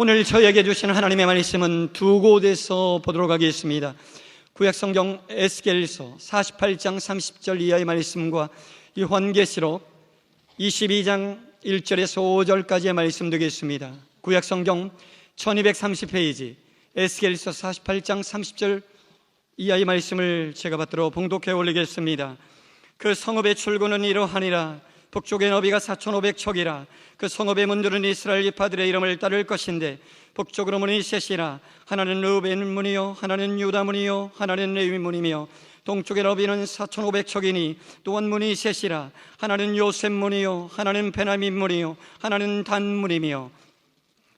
오늘 저에게 주신 하나님의 말씀은 두 곳에서 보도록 하겠습니다. 구약성경 에스겔서 48장 30절 이하의 말씀과 요한계시록 22장 1절에서 5절까지의 말씀 되겠습니다. 구약성경 1230페이지 에스겔서 48장 30절 이하의 말씀을 제가 받들어 봉독해 올리겠습니다. 그 성읍의 출구는 이러하니라. 북쪽의 너비가 4500척이라. 그 성읍의 문들은 이스라엘 지파들의 이름을 따를 것인데 북쪽으로 문이 셋이라. 하나는 르우벤 문이요, 하나는 유다 문이요, 하나는 레위 문이며 동쪽의 너비는 4500척이니 또한 문이 셋이라. 하나는 요셉 문이요, 하나는 베냐민 문이요, 하나는 단 문이며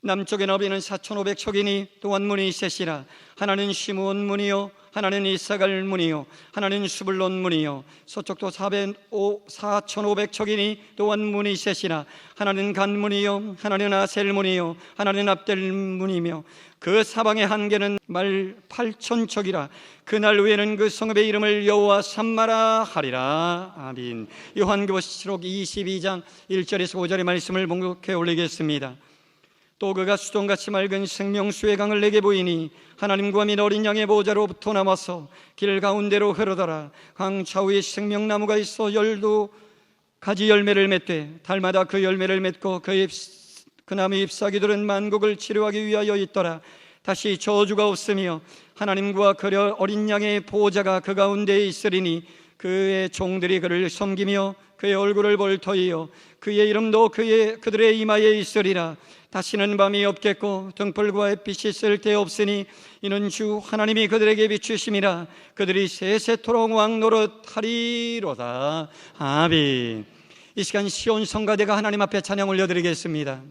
남쪽의 너비는 4500척이니 또한 문이 셋이라. 하나는 시므온 문이요, 하나는 이사갈 문이요, 하나는 수불론 문이요. 서쪽도 4500척이니 또한 문이 셋이라. 하나는 간 문이요, 하나는 아셀 문이요, 하나는 압델 문이며 그 사방의 한계는 말 8000척이라. 그날 후에는 그 성읍의 이름을 여호와 삼마라 하리라. 아멘. 요한계시록 22장 1절에서 5절의 말씀을 봉독해 올리겠습니다. 또 그가 수동같이 맑은 생명수의 강을 내게 보이니 하나님과 및 어린 양의 보호자로부터 나와서 길 가운데로 흐르더라. 강 좌우에 생명나무가 있어 12가지 열매를 맺되 달마다 그 열매를 맺고 그 나무 잎사귀들은 만국을 치료하기 위하여 있더라. 다시 저주가 없으며 하나님과 그 어린 양의 보호자가 그 가운데에 있으리니 그의 종들이 그를 섬기며 그의 얼굴을 볼 터이요 그의 이름도 그들의 이마에 있으리라. 다시는 밤이 없겠고 등불과 햇빛이 쓸데없으니 이는 주 하나님이 그들에게 비추심이라. 그들이 세세토록 왕노릇하리로다. 아멘. 이 시간 시온 성가대가 하나님 앞에 찬양 올려드리겠습니다.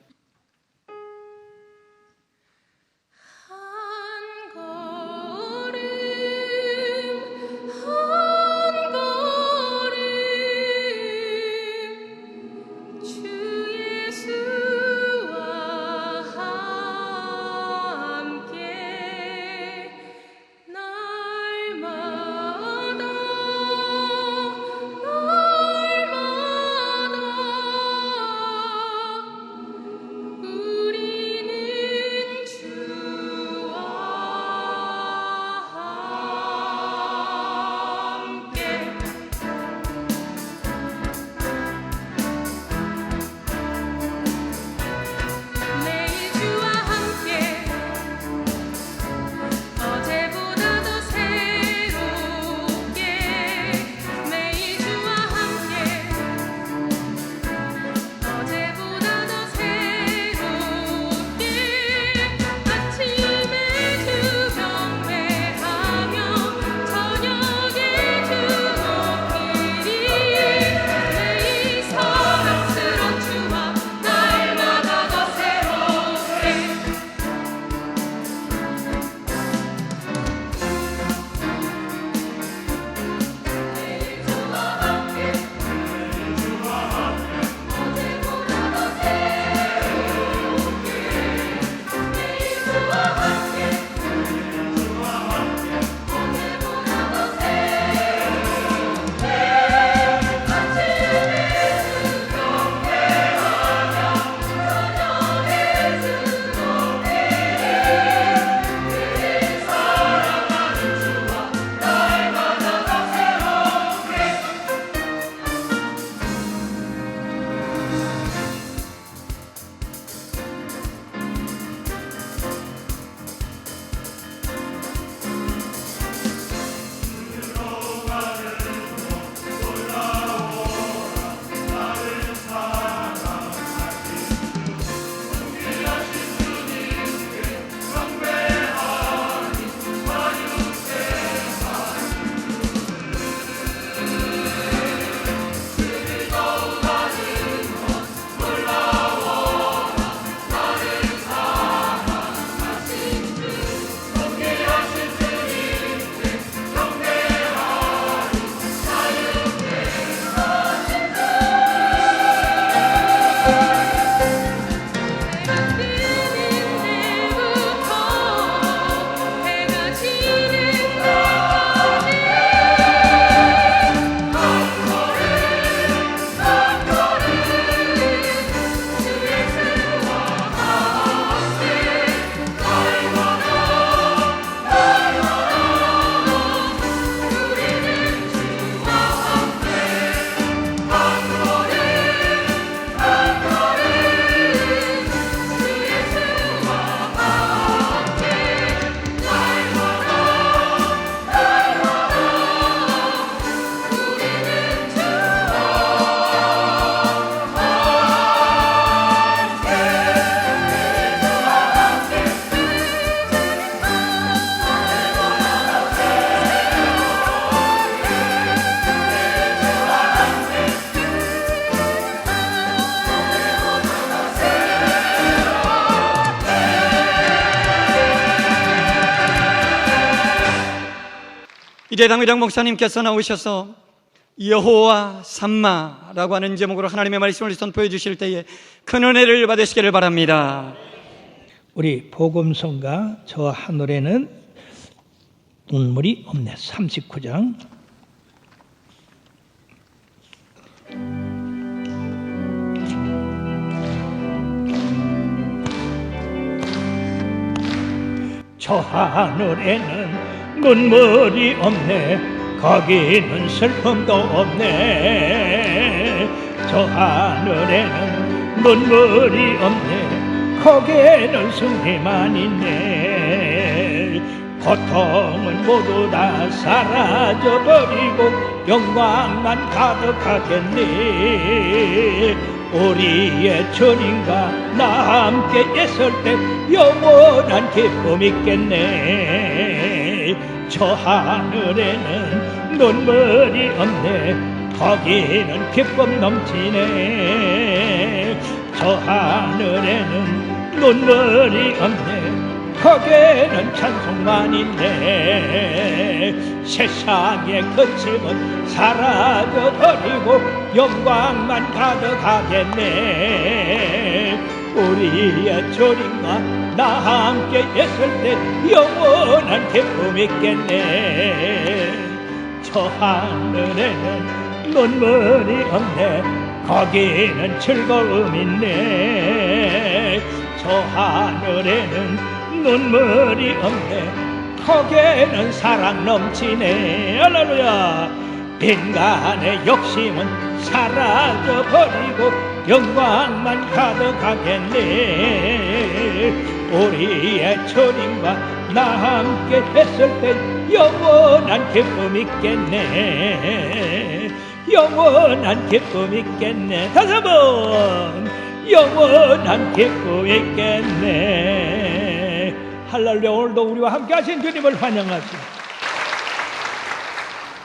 이제 당회장 목사님께서 나오셔서 여호와 삼마라고 하는 제목으로 하나님의 말씀을 선포해 주실 때에 큰 은혜를 받으시기를 바랍니다. 우리 복음성가 저 하늘에는 눈물이 없네. 39장. 저 하늘에는 눈물이 없네. 거기는 슬픔도 없네. 저 하늘에는 눈물이 없네. 거기에는 승리만 있네. 고통은 모두 다 사라져버리고 영광만 가득하겠네. 우리의 주님과 나 함께 있을 때 영원한 기쁨 있겠네. 저 하늘에는 눈물이 없네. 거기는 기쁨 넘치네. 저 하늘에는 눈물이 없네. 거기에는 찬송만 있네. 세상의 근심은 사라져버리고 영광만 가득하겠네. 우리의 주님과 나 함께 있을 때 영원한 기쁨 있겠네. 저 하늘에는 눈물이 없네. 거기는 즐거움 있네. 저 하늘에는 눈물이 없네. 거기에는 사랑 넘치네. 할렐루야. 인간의 욕심은 사라져버리고 영광만 가득하겠네. 우리의 주님과 나 함께 했을 때 영원한 기쁨 있겠네. 영원한 기쁨 있겠네. 다시 한번 영원한 기쁨 있겠네. 할렐루야. 오늘도 우리와 함께 하신 주님을 환영하십니다.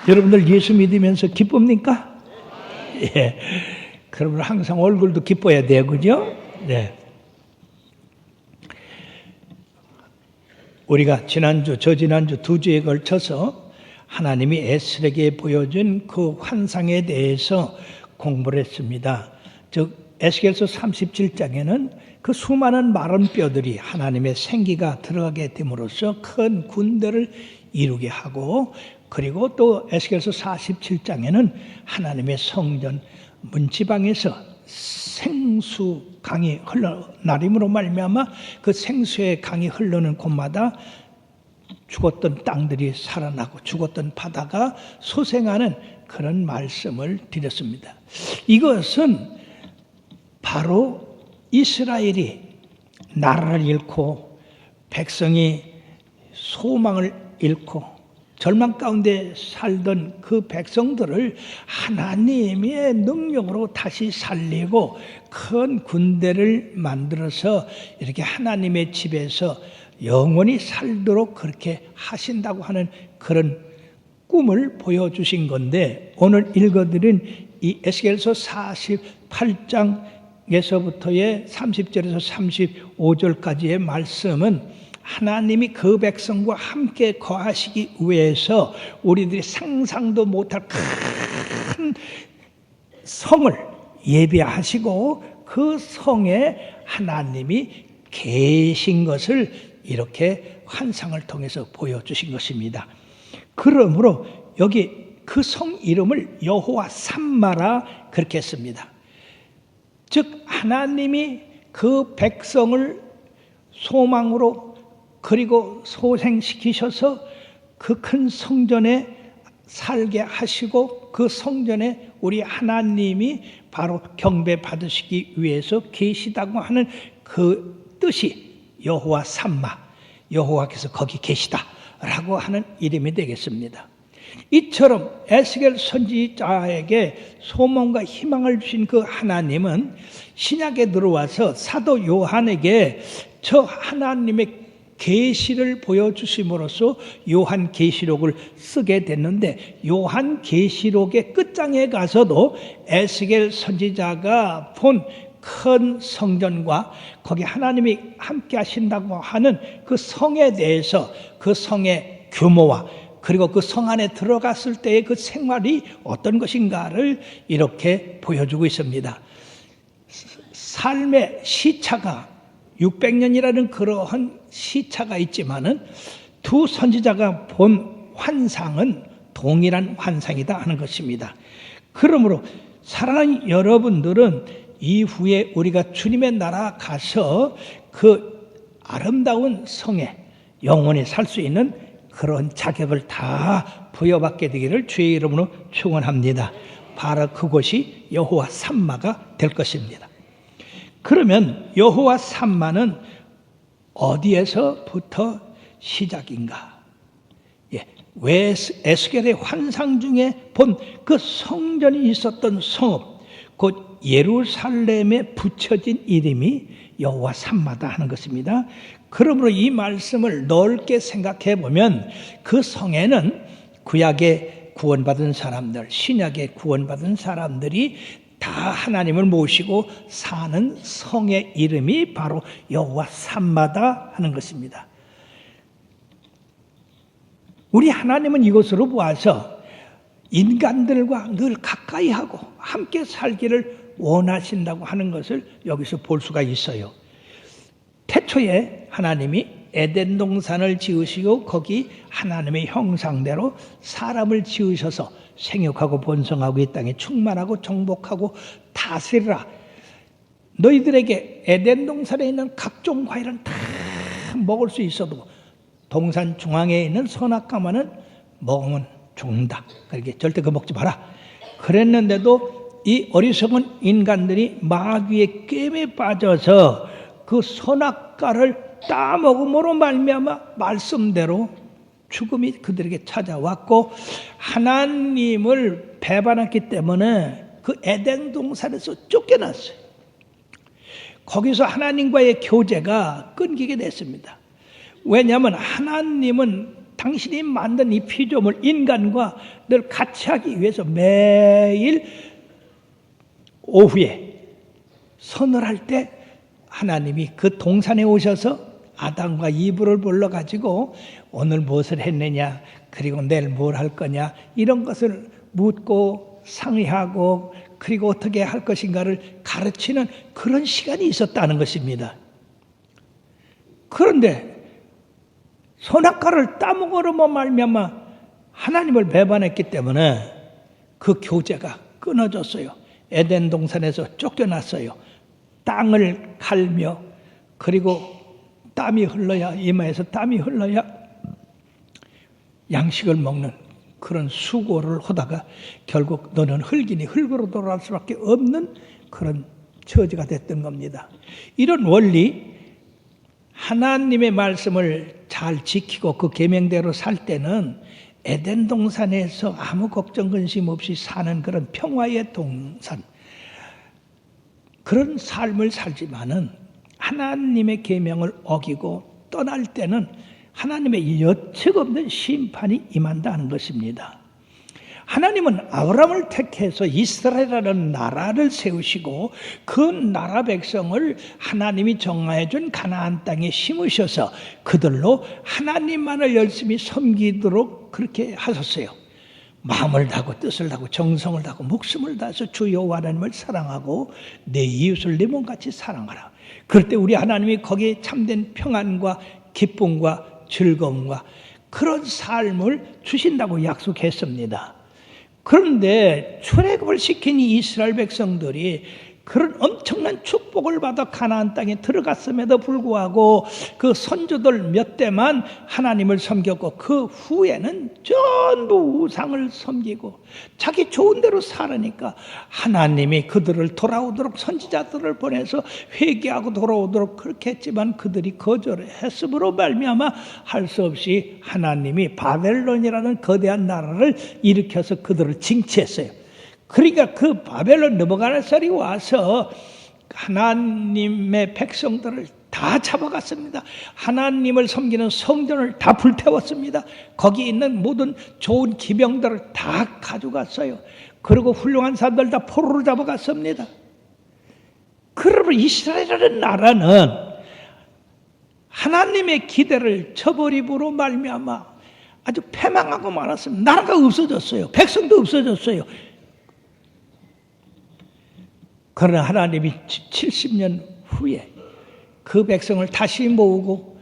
여러분들 예수 믿으면서 기쁩니까? 예. 그러면 항상 얼굴도 기뻐야 돼요. 그죠? 네. 우리가 지난주, 저지난주 2주에 걸쳐서 하나님이 에스겔에게 보여준 그 환상에 대해서 공부를 했습니다. 즉 에스겔서 37장에는 그 수많은 마른 뼈들이 하나님의 생기가 들어가게 됨으로써 큰 군대를 이루게 하고, 그리고 또 에스겔서 47장에는 하나님의 성전 문지방에서 생수 강이 흘러 나림으로 말미암아 그 생수의 강이 흐르는 곳마다 죽었던 땅들이 살아나고 죽었던 바다가 소생하는 그런 말씀을 드렸습니다. 이것은 바로 이스라엘이 나라를 잃고 백성이 소망을 잃고 절망 가운데 살던 그 백성들을 하나님의 능력으로 다시 살리고 큰 군대를 만들어서 이렇게 하나님의 집에서 영원히 살도록 그렇게 하신다고 하는 그런 꿈을 보여주신 건데, 오늘 읽어드린 이 에스겔서 48장에서부터의 30절에서 35절까지의 말씀은 하나님이 그 백성과 함께 거하시기 위해서 우리들이 상상도 못할 큰 성을 예비하시고 그 성에 하나님이 계신 것을 이렇게 환상을 통해서 보여주신 것입니다. 그러므로 여기 그 성 이름을 여호와 삼마라 그렇게 했습니다. 즉 하나님이 그 백성을 소망으로 그리고 소생시키셔서 그 큰 성전에 살게 하시고 그 성전에 우리 하나님이 바로 경배 받으시기 위해서 계시다고 하는 그 뜻이 여호와 삼마, 여호와께서 거기 계시다라고 하는 이름이 되겠습니다. 이처럼 에스겔 선지자에게 소망과 희망을 주신 그 하나님은 신약에 들어와서 사도 요한에게 저 하나님의 계시를 보여주심으로써 요한 계시록을 쓰게 됐는데, 요한 계시록의 끝장에 가서도 에스겔 선지자가 본 큰 성전과 거기 하나님이 함께 하신다고 하는 그 성에 대해서 그 성의 규모와 그리고 그 성 안에 들어갔을 때의 그 생활이 어떤 것인가를 이렇게 보여주고 있습니다. 삶의 시차가 600년이라는 그러한 시차가 있지만은 두 선지자가 본 환상은 동일한 환상이다 하는 것입니다. 그러므로 사랑하는 여러분들은 이후에 우리가 주님의 나라 가서 그 아름다운 성에 영원히 살 수 있는 그런 자격을 다 부여받게 되기를 주의 이름으로 축원합니다. 바로 그곳이 여호와 삼마가 될 것입니다. 그러면 여호와 삼마는 어디에서부터 시작인가? 왜 에스겔의 환상 중에 본 그 성전이 있었던 성읍, 곧 예루살렘에 붙여진 이름이 여호와 삼마다 하는 것입니다. 그러므로 이 말씀을 넓게 생각해 보면 그 성에는 구약에 구원받은 사람들, 신약에 구원받은 사람들이 다 하나님을 모시고 사는 성의 이름이 바로 여호와 삼마다 하는 것입니다. 우리 하나님은 이곳으로 보아서 인간들과 늘 가까이 하고 함께 살기를 원하신다고 하는 것을 여기서 볼 수가 있어요. 태초에 하나님이 에덴 동산을 지으시고 거기 하나님의 형상대로 사람을 지으셔서 생육하고 번성하고 이 땅에 충만하고 정복하고 다스리라. 너희들에게 에덴 동산에 있는 각종 과일은 다 먹을 수 있어도 동산 중앙에 있는 선악과만은 먹으면 죽는다. 그렇게 절대 그거 먹지 마라. 그랬는데도 이 어리석은 인간들이 마귀의 꿰매에 빠져서 그 선악과를 따먹음으로 말미암아 말씀대로 죽음이 그들에게 찾아왔고 하나님을 배반했기 때문에 그 에덴 동산에서 쫓겨났어요. 거기서 하나님과의 교제가 끊기게 됐습니다. 왜냐하면 하나님은 당신이 만든 이 피조물 인간과 늘 같이 하기 위해서 매일 오후에 서늘할 때 하나님이 그 동산에 오셔서 아담과 이브를 불러가지고 오늘 무엇을 했느냐, 그리고 내일 뭘 할 거냐, 이런 것을 묻고 상의하고 그리고 어떻게 할 것인가를 가르치는 그런 시간이 있었다는 것입니다. 그런데 선악과를 따먹으로만 말미암아 하나님을 배반했기 때문에 그 교제가 끊어졌어요. 에덴 동산에서 쫓겨났어요. 땅을 갈며 그리고 땀이 흘러야 이마에서 땀이 흘러야 양식을 먹는 그런 수고를 하다가 결국 너는 흙이니 흙으로 돌아갈 수밖에 없는 그런 처지가 됐던 겁니다. 이런 원리, 하나님의 말씀을 잘 지키고 그 계명대로 살 때는 에덴 동산에서 아무 걱정 근심 없이 사는 그런 평화의 동산, 그런 삶을 살지만은 하나님의 계명을 어기고 떠날 때는 하나님의 여측 없는 심판이 임한다는 것입니다. 하나님은 아브라함을 택해서 이스라엘이라는 나라를 세우시고 그 나라 백성을 하나님이 정하여 준 가나안 땅에 심으셔서 그들로 하나님만을 열심히 섬기도록 그렇게 하셨어요. 마음을 다하고 뜻을 다하고 정성을 다하고 목숨을 다해서 주 여호와 하나님을 사랑하고 내 이웃을 내 몸같이 사랑하라. 그럴 때 우리 하나님이 거기에 참된 평안과 기쁨과 즐거움과 그런 삶을 주신다고 약속했습니다. 그런데 출애굽을 시킨 이 이스라엘 백성들이 그런 엄청난 축복을 받아 가나안 땅에 들어갔음에도 불구하고 그 선조들 몇 대만 하나님을 섬겼고 그 후에는 전부 우상을 섬기고 자기 좋은 대로 살으니까 하나님이 그들을 돌아오도록 선지자들을 보내서 회개하고 돌아오도록 그렇게 했지만 그들이 거절했으므로 말미암아 할 수 없이 하나님이 바벨론이라는 거대한 나라를 일으켜서 그들을 징치했어요. 그러니까 그 바벨론 느부갓네살이 와서 하나님의 백성들을 다 잡아갔습니다. 하나님을 섬기는 성전을 다 불태웠습니다. 거기 있는 모든 좋은 기병들을 다 가져갔어요. 그리고 훌륭한 사람들 다 포로로 잡아갔습니다. 그러므로 이스라엘이라는 나라는 하나님의 기대를 저버림으로 말미암아 아주 패망하고 말았습니다. 나라가 없어졌어요. 백성도 없어졌어요. 그러나 하나님이 70년 후에 그 백성을 다시 모으고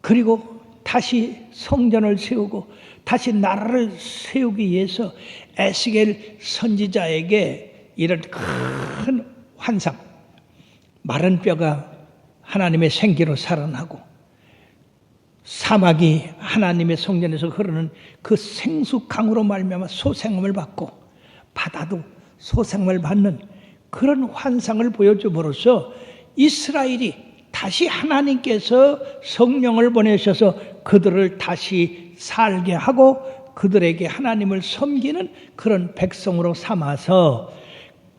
그리고 다시 성전을 세우고 다시 나라를 세우기 위해서 에스겔 선지자에게 이런 큰 환상, 마른 뼈가 하나님의 생기로 살아나고 사막이 하나님의 성전에서 흐르는 그 생수강으로 말미암아 소생음을 받고 바다도 소생음을 받는 그런 환상을 보여줌으로써 이스라엘이 다시 하나님께서 성령을 보내셔서 그들을 다시 살게 하고 그들에게 하나님을 섬기는 그런 백성으로 삼아서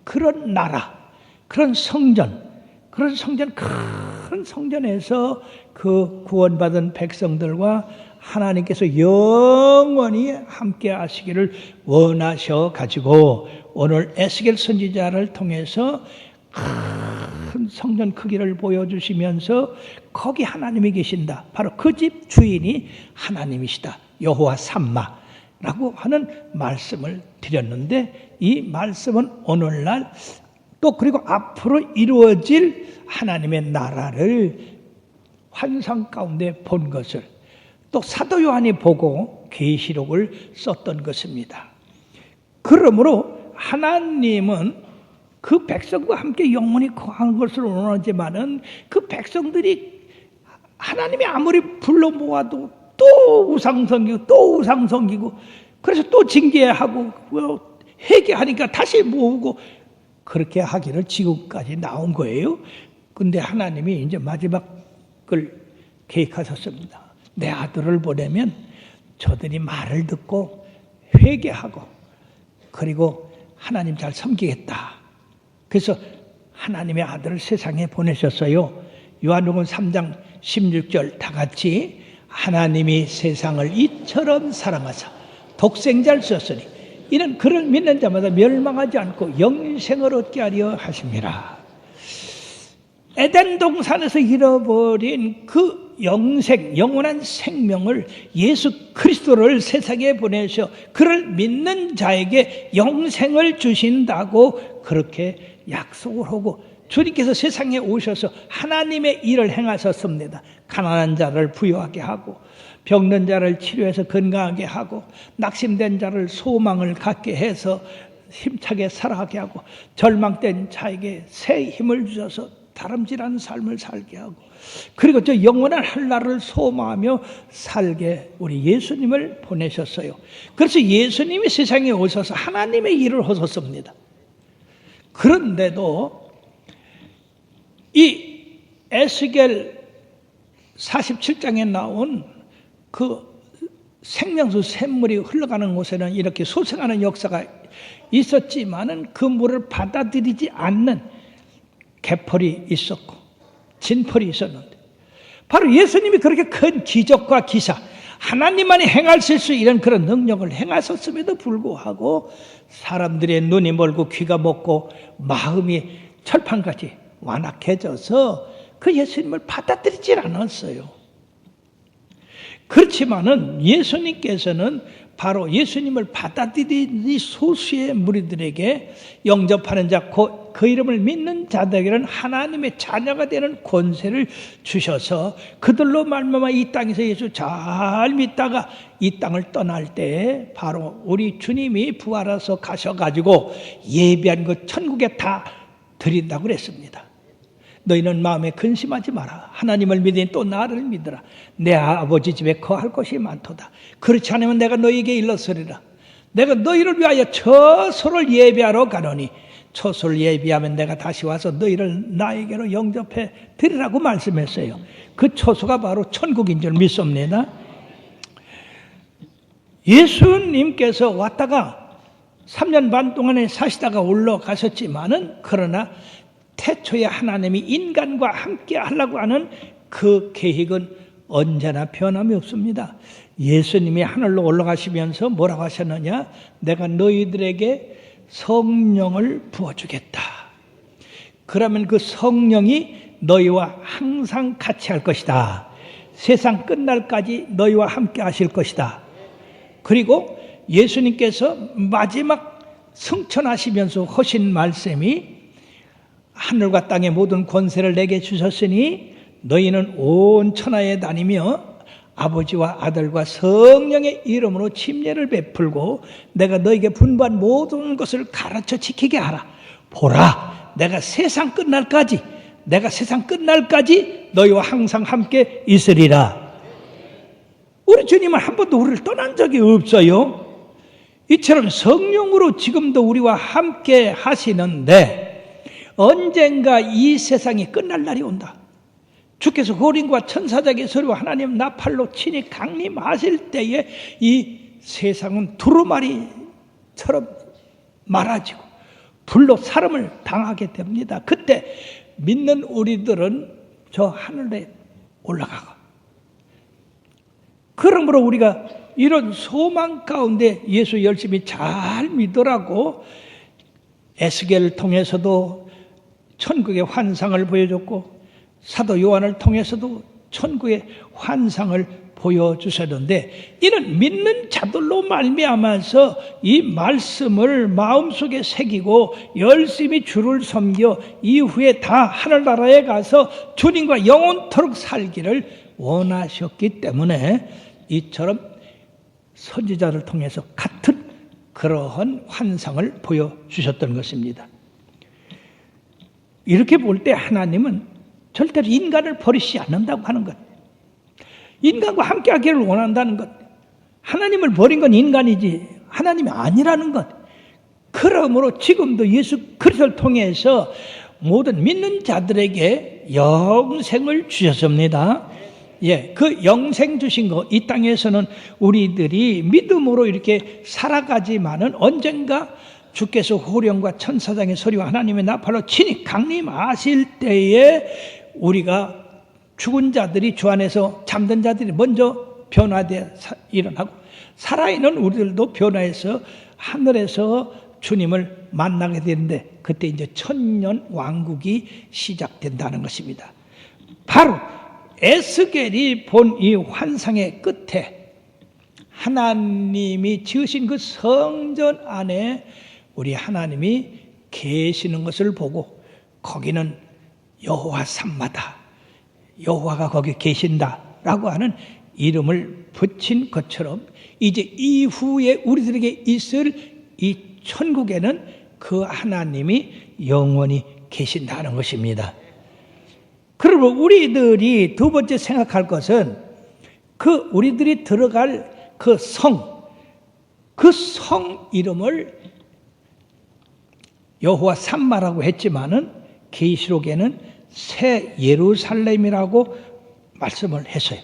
그런 나라, 그런 성전, 큰 성전에서 그 구원받은 백성들과 하나님께서 영원히 함께 하시기를 원하셔 가지고 오늘 에스겔 선지자를 통해서 큰 성전 크기를 보여주시면서 거기 하나님이 계신다. 바로 그 집 주인이 하나님이시다. 여호와 삼마라고 하는 말씀을 드렸는데 이 말씀은 오늘날 또 그리고 앞으로 이루어질 하나님의 나라를 환상 가운데 본 것을 또 사도 요한이 보고 계시록을 썼던 것입니다. 그러므로 하나님은 그 백성과 함께 영원히 거하는 것을 원하지만은 그 백성들이 하나님이 아무리 불러 모아도 또 우상 섬기고 또 우상 섬기고 그래서 또 징계하고 회개하니까 다시 모으고 그렇게 하기를 지금까지 나온 거예요. 근데 하나님이 이제 마지막을 계획하셨습니다. 내 아들을 보내면 저들이 말을 듣고 회개하고 그리고 하나님 잘 섬기겠다. 그래서 하나님의 아들을 세상에 보내셨어요. 요한복음 3장 16절 다 같이 하나님이 세상을 이처럼 사랑하사 독생자를 주셨으니 이는 그를 믿는 자마다 멸망하지 않고 영생을 얻게 하려 하심이라. 에덴 동산에서 잃어버린 그 영생, 영원한 생명을 예수 그리스도를 세상에 보내셔 그를 믿는 자에게 영생을 주신다고 그렇게 약속을 하고 주님께서 세상에 오셔서 하나님의 일을 행하셨습니다. 가난한 자를 부유하게 하고 병든 자를 치료해서 건강하게 하고 낙심된 자를 소망을 갖게 해서 힘차게 살아가게 하고 절망된 자에게 새 힘을 주셔서 다름질한 삶을 살게 하고 그리고 저 영원한 한날을 소망하며 살게 우리 예수님을 보내셨어요. 그래서 예수님이 세상에 오셔서 하나님의 일을 하셨습니다. 그런데도 이 에스겔 47장에 나온 그 생명수 샘물이 흘러가는 곳에는 이렇게 소생하는 역사가 있었지만은 그 물을 받아들이지 않는 개펄이 있었고 진펄이 있었는데 바로 예수님이 그렇게 큰 기적과 기사 하나님만이 행하실 수 있는 그런 능력을 행하셨음에도 불구하고 사람들의 눈이 멀고 귀가 먹고 마음이 철판같이 완악해져서 그 예수님을 받아들이질 않았어요. 그렇지만은 예수님께서는 바로 예수님을 받아들인 이 소수의 무리들에게 영접하는 자, 그 이름을 믿는 자들에게는 하나님의 자녀가 되는 권세를 주셔서 그들로 말미암아 이 땅에서 예수 잘 믿다가 이 땅을 떠날 때 바로 우리 주님이 부활해서 가셔가지고 예비한 그 천국에 다 드린다고 그랬습니다. 너희는 마음에 근심하지 마라. 하나님을 믿으니 또 나를 믿으라. 내 아버지 집에 거할 것이 많도다. 그렇지 않으면 내가 너희에게 일렀으리라. 내가 너희를 위하여 처소를 예비하러 가노니 처소를 예비하면 내가 다시 와서 너희를 나에게로 영접해 드리라고 말씀했어요. 그 처소가 바로 천국인 줄 믿습니다. 예수님께서 왔다가 3년 반 동안에 사시다가 올라가셨지만은 그러나 태초에 하나님이 인간과 함께 하려고 하는 그 계획은 언제나 변함이 없습니다. 예수님이 하늘로 올라가시면서 뭐라고 하셨느냐? 내가 너희들에게 성령을 부어주겠다. 그러면 그 성령이 너희와 항상 같이 할 것이다. 세상 끝날까지 너희와 함께 하실 것이다. 그리고 예수님께서 마지막 승천하시면서 하신 말씀이 하늘과 땅의 모든 권세를 내게 주셨으니 너희는 온 천하에 다니며 아버지와 아들과 성령의 이름으로 침례를 베풀고 내가 너에게 분부한 모든 것을 가르쳐 지키게 하라. 보라, 내가 세상 끝날까지 너희와 항상 함께 있으리라. 우리 주님은 한 번도 우리를 떠난 적이 없어요. 이처럼 성령으로 지금도 우리와 함께 하시는데 언젠가 이 세상이 끝날 날이 온다. 주께서 호림과 천사장의 소리와 하나님 나팔로 친히 강림하실 때에 이 세상은 두루마리처럼 말아지고 불로 사람을 당하게 됩니다. 그때 믿는 우리들은 저 하늘에 올라가고, 그러므로 우리가 이런 소망 가운데 예수 열심히 잘 믿으라고 에스겔을 통해서도 천국의 환상을 보여줬고 사도 요한을 통해서도 천국의 환상을 보여주셨는데, 이는 믿는 자들로 말미암아서 이 말씀을 마음속에 새기고 열심히 주를 섬겨 이후에 다 하늘나라에 가서 주님과 영원토록 살기를 원하셨기 때문에 이처럼 선지자를 통해서 같은 그러한 환상을 보여주셨던 것입니다. 이렇게 볼 때 하나님은 절대로 인간을 버리시지 않는다고 하는 것, 인간과 함께 하기를 원한다는 것, 하나님을 버린 건 인간이지 하나님이 아니라는 것, 그러므로 지금도 예수 그리스도를 통해서 모든 믿는 자들에게 영생을 주셨습니다. 예, 그 영생 주신 거, 이 땅에서는 우리들이 믿음으로 이렇게 살아가지만은 언젠가 주께서 호령과 천사장의 소리와 하나님의 나팔로 친히 강림하실 때에 우리가 죽은 자들이 주 안에서 잠든 자들이 먼저 변화되어 일어나고 살아있는 우리들도 변화해서 하늘에서 주님을 만나게 되는데, 그때 이제 천년 왕국이 시작된다는 것입니다. 바로 에스겔이 본 이 환상의 끝에 하나님이 지으신 그 성전 안에 우리 하나님이 계시는 것을 보고 거기는 여호와 삼마다, 여호와가 거기 계신다라고 하는 이름을 붙인 것처럼 이제 이후에 우리들에게 있을 이 천국에는 그 하나님이 영원히 계신다는 것입니다. 그러면 우리들이 두 번째 생각할 것은 그 우리들이 들어갈 그 성 이름을 여호와 삼마라고 했지만은 계시록에는 새 예루살렘이라고 말씀을 했어요.